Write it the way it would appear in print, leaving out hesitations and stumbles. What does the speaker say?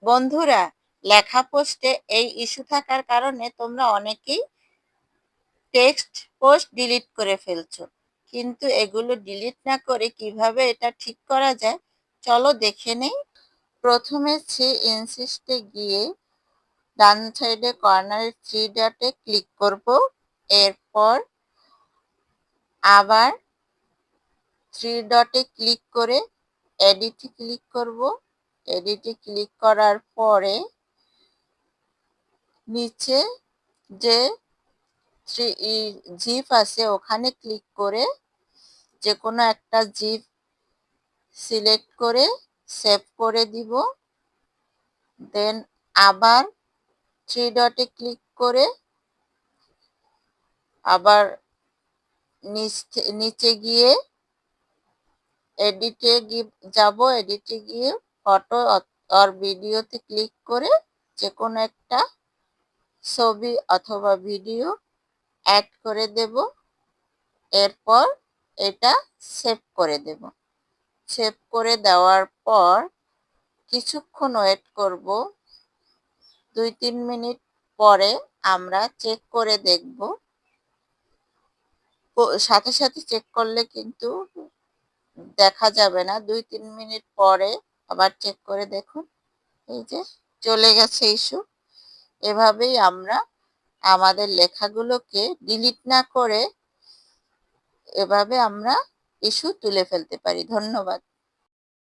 বন্ধুরা, লেখা পোস্টে এই ইস্যু থাকার কারণে তোমরা অনেকেই টেক্সট পোস্ট ডিলিট করে ফেলছো, কিন্তু এগুলো ডিলিট না করে কিভাবে এটা ঠিক করা যায় চলো দেখে নেই। প্রথমে থ্রি ইনসিস্টে গিয়ে ডান সাইডে কর্নারে থ্রি ডটে ক্লিক করব। এরপর আবার থ্রি ডটে ক্লিক করে এডিটে ক্লিক করব। এডিটে ক্লিক করার পরে নিচে যে জিপ আছে ওখানে ক্লিক করে যে কোনো একটা জিপ সিলেক্ট করে সেভ করে দিব। দেন আবার থ্রি ডটে ক্লিক করে আবার নিচে গিয়ে এডিটে যাব। এডিটে গিয়ে ফটো আর ভিডিওতে ক্লিক করে যে কোনো একটা ছবি অথবা ভিডিও অ্যাড করে দেব। এরপর এটা সেভ করে দেব। সেভ করে দেওয়ার পর কিছুক্ষণ ওয়েট করব। 2-3 মিনিট পরে আমরা চেক করে দেখব। সাথে সাথে চেক করলে কিন্তু দেখা যাবে না, 2-3 মিনিট পরে আবার চেক করে দেখুন, এই যে চলে গেছে ইস্যু। এভাবেই আমরা আমাদের লেখাগুলোকে ডিলিট না করে এভাবে আমরা ইস্যু তুলে ফেলতে পারি। ধন্যবাদ।